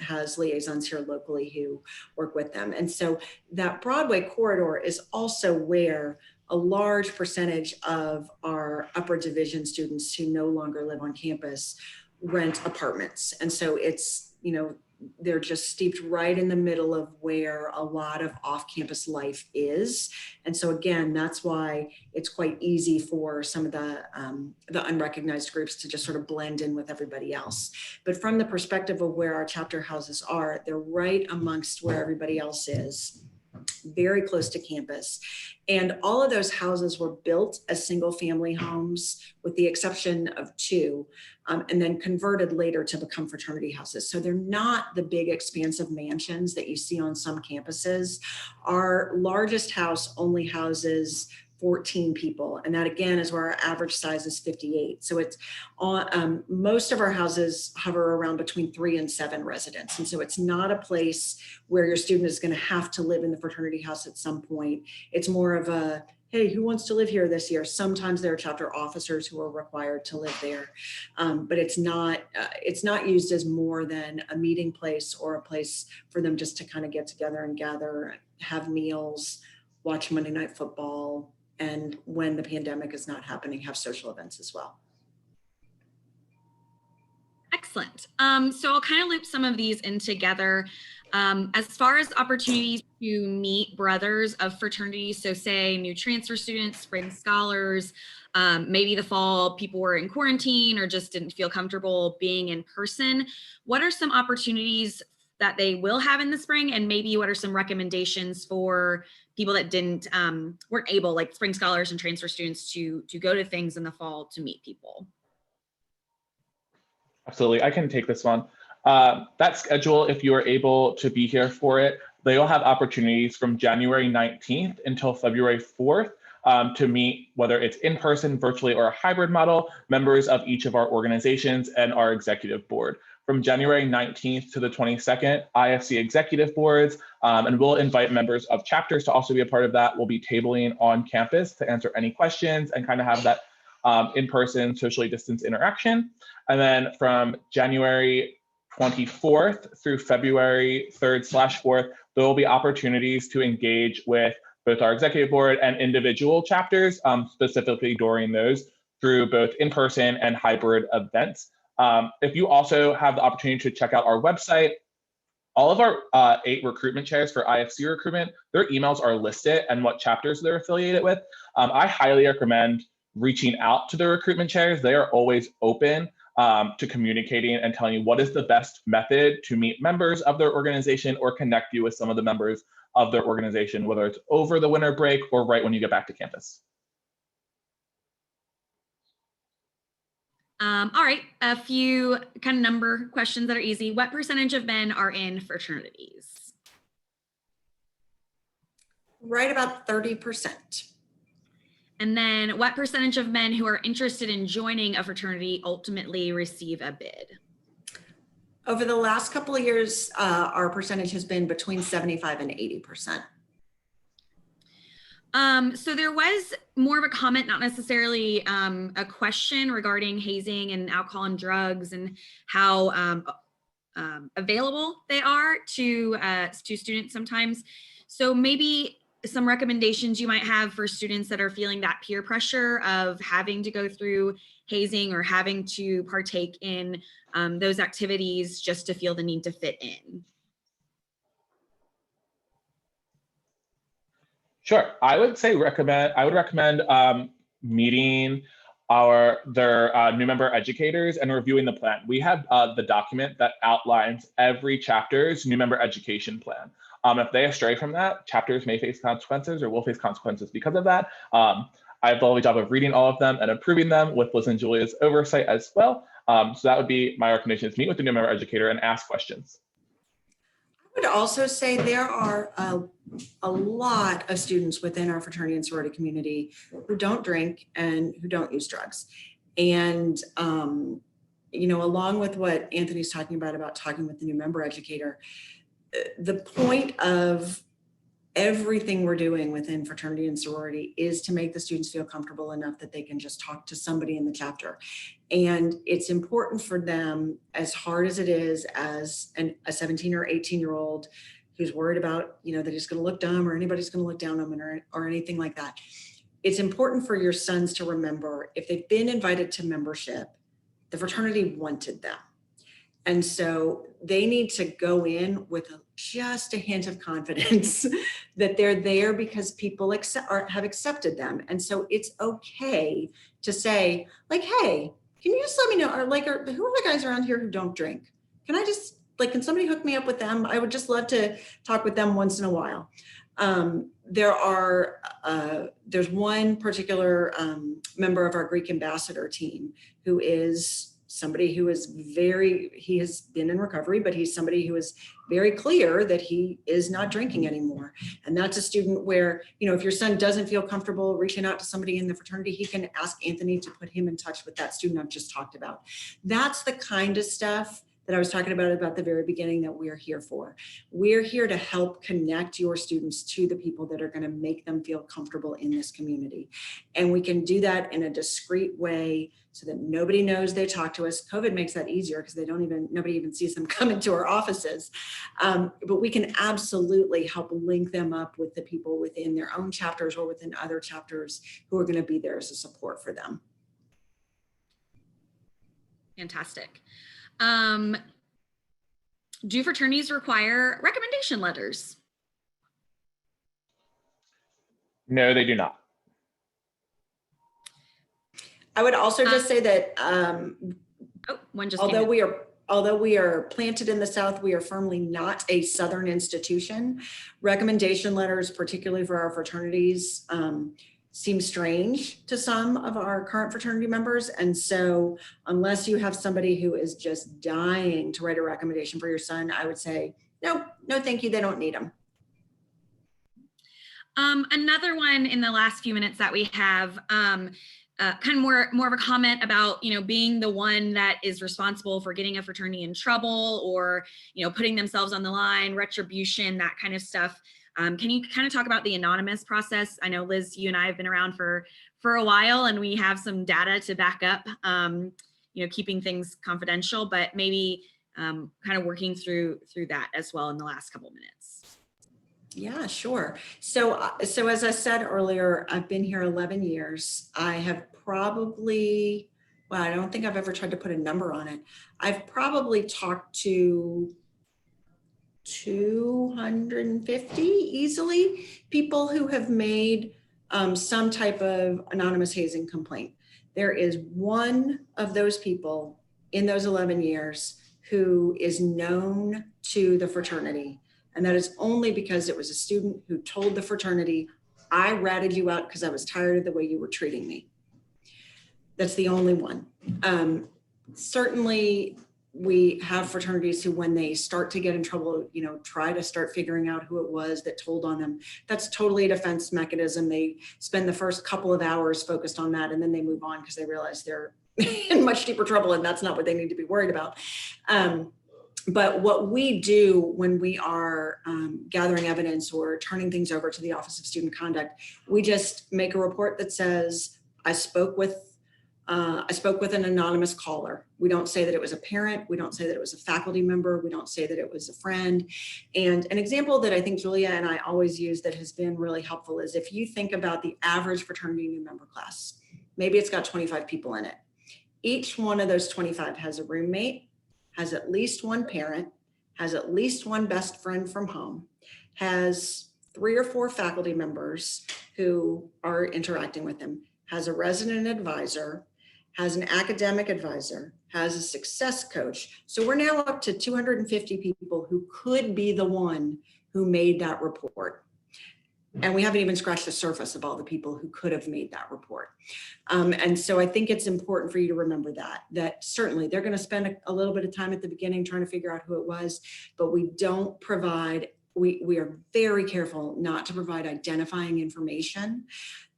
has liaisons here locally who work with them. And so that Broadway corridor is also where a large percentage of our upper division students who no longer live on campus rent apartments. And so it's, they're just steeped right in the middle of where a lot of off-campus life is. And so again, that's why it's quite easy for some of the unrecognized groups to just sort of blend in with everybody else. But from the perspective of where our chapter houses are, they're right amongst where everybody else is. very close to campus. And all of those houses were built as single family homes with the exception of 2, and then converted later to become fraternity houses. So they're not the big expansive mansions that you see on some campuses. Our largest house only houses 14 people. And that again is where our average size is 58. So it's on, most of our houses hover around between 3 and 7 residents. And so it's not a place where your student is going to have to live in the fraternity house at some point. It's more of a, hey, who wants to live here this year? Sometimes there are chapter officers who are required to live there. But it's not used as more than a meeting place or a place for them just to kind of get together and gather, have meals, watch Monday Night Football, and when the pandemic is not happening, have social events as well. Excellent. So I'll kind of loop some of these in together. As far as opportunities to meet brothers of fraternities, so say new transfer students, spring scholars, maybe the fall people were in quarantine or just didn't feel comfortable being in person, what are some opportunities that they will have in the spring, and maybe what are some recommendations for people that weren't able, like spring scholars and transfer students, to go to things in the fall to meet people? Absolutely, I can take this one. That schedule, if you are able to be here for it, they will have opportunities from January 19th until February 4th to meet, whether it's in person, virtually, or a hybrid model, members of each of our organizations and our executive board. From January 19th to the 22nd, IFC executive boards, and we'll invite members of chapters to also be a part of that. We'll be tabling on campus to answer any questions and kind of have that in-person socially distanced interaction. And then from January 24th through February 3rd/4th, there will be opportunities to engage with both our executive board and individual chapters, specifically during those, through both in-person and hybrid events. If you also have the opportunity to check out our website, all of our 8 recruitment chairs for IFC recruitment, their emails are listed and what chapters they're affiliated with. I highly recommend reaching out to the recruitment chairs. They are always open to communicating and telling you what is the best method to meet members of their organization or connect you with some of the members of their organization, whether it's over the winter break or right when you get back to campus. All right, a few kind of number questions that are easy. What percentage of men are in fraternities? Right about 30%. And then what percentage of men who are interested in joining a fraternity ultimately receive a bid? Over the last couple of years, our percentage has been between 75 and 80%. So there was more of a comment, not necessarily a question, regarding hazing and alcohol and drugs and how available they are to students sometimes. So maybe some recommendations you might have for students that are feeling that peer pressure of having to go through hazing or having to partake in those activities just to feel the need to fit in. Sure, I would recommend meeting their new member educators and reviewing the plan. We have the document that outlines every chapter's new member education plan. If they astray from that, chapters may face consequences or will face consequences because of that. I have the lovely job of reading all of them and approving them with Liz and Julia's oversight as well. So that would be my recommendation, is meet with the new member educator and ask questions. I would also say there are a lot of students within our fraternity and sorority community who don't drink and who don't use drugs. And, you know, along with what Anthony's talking about talking with the new member educator, the point of everything we're doing within fraternity and sorority is to make the students feel comfortable enough that they can just talk to somebody in the chapter. And it's important for them, as hard as it is as a 17 or 18-year-old who's worried about, you know, that he's going to look dumb or anybody's going to look down on him or anything like that. It's important for your sons to remember, if they've been invited to membership, the fraternity wanted them. And so they need to go in with just a hint of confidence that they're there because people have accepted them. And so it's okay to say, like, hey, can you just let me know, or like, who are the guys around here who don't drink? Can I just, like, can somebody hook me up with them? I would just love to talk with them once in a while. There's one particular member of our Greek ambassador team who is somebody who is he has been in recovery, but he's somebody who is very clear that he is not drinking anymore. And that's a student where, you know, if your son doesn't feel comfortable reaching out to somebody in the fraternity, he can ask Anthony to put him in touch with that student I've just talked about. That's the kind of stuff that I was talking about the very beginning that we're here for. We're here to help connect your students to the people that are going to make them feel comfortable in this community. And we can do that in a discreet way so that nobody knows they talk to us. COVID makes that easier because nobody even sees them come into our offices. But we can absolutely help link them up with the people within their own chapters or within other chapters who are going to be there as a support for them. Fantastic. Do fraternities require recommendation letters? No, they do not. I would also just say that although we are planted in the South, we are firmly not a Southern institution. Recommendation letters, particularly for our fraternities, seem strange to some of our current fraternity members. And so unless you have somebody who is just dying to write a recommendation for your son, I would say, no, thank you. They don't need them. Another one in the last few minutes that we have, kind of more of a comment about, you know, being the one that is responsible for getting a fraternity in trouble or, you know, putting themselves on the line, retribution, that kind of stuff. Can you kind of talk about the anonymous process? I know, Liz, you and I have been around for a while and we have some data to back up, you know, keeping things confidential, but maybe kind of working through that as well in the last couple of minutes. Yeah, sure. So as I said earlier, I've been here 11 years. I have probably, well, I don't think I've ever tried to put a number on it. I've probably talked to 250 easily people who have made some type of anonymous hazing complaint. There is one of those people in those 11 years who is known to the fraternity. And that is only because it was a student who told the fraternity, I ratted you out because I was tired of the way you were treating me. That's the only one. Certainly, we have fraternities who, when they start to get in trouble, you know, try to start figuring out who it was that told on them. That's totally a defense mechanism. They spend the first couple of hours focused on that, and then they move on because they realize they're in much deeper trouble, and that's not what they need to be worried about. But what we do when we are gathering evidence or turning things over to the Office of Student Conduct, we just make a report that says, I spoke with an anonymous caller. We don't say that it was a parent. We don't say that it was a faculty member. We don't say that it was a friend. And an example that I think Julia and I always use that has been really helpful is if you think about the average fraternity new member class, maybe it's got 25 people in it. Each one of those 25 has a roommate, has at least one parent, has at least one best friend from home, has 3 or 4 faculty members who are interacting with them, has a resident advisor, has an academic advisor, has a success coach. So we're now up to 250 people who could be the one who made that report. And we haven't even scratched the surface of all the people who could have made that report. And so I think it's important for you to remember that certainly they're going to spend a little bit of time at the beginning trying to figure out who it was, but we don't provide, we are very careful not to provide identifying information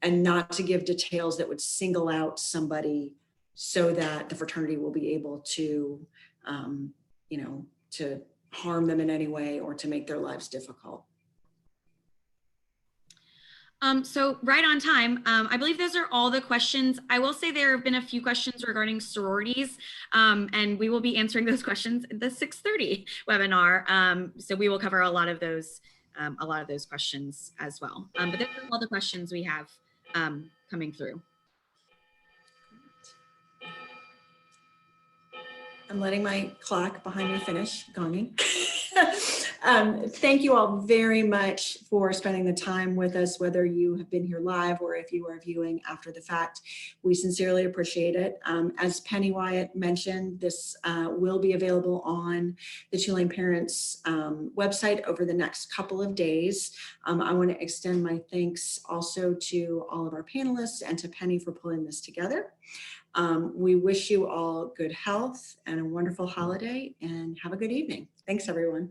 and not to give details that would single out somebody so that the fraternity will be able to, you know, to harm them in any way or to make their lives difficult. So right on time, I believe those are all the questions. I will say there have been a few questions regarding sororities, and we will be answering those questions in the 6:30 webinar. So we will cover a lot of those questions as well. But those are all the questions we have coming through. I'm letting my clock behind me finish gonging. Thank you all very much for spending the time with us, whether you have been here live or if you are viewing after the fact. We sincerely appreciate it. As Penny Wyatt mentioned, this will be available on the Tulane Parents website over the next couple of days. I want to extend my thanks also to all of our panelists and to Penny for pulling this together. We wish you all good health and a wonderful holiday, and have a good evening. Thanks, everyone.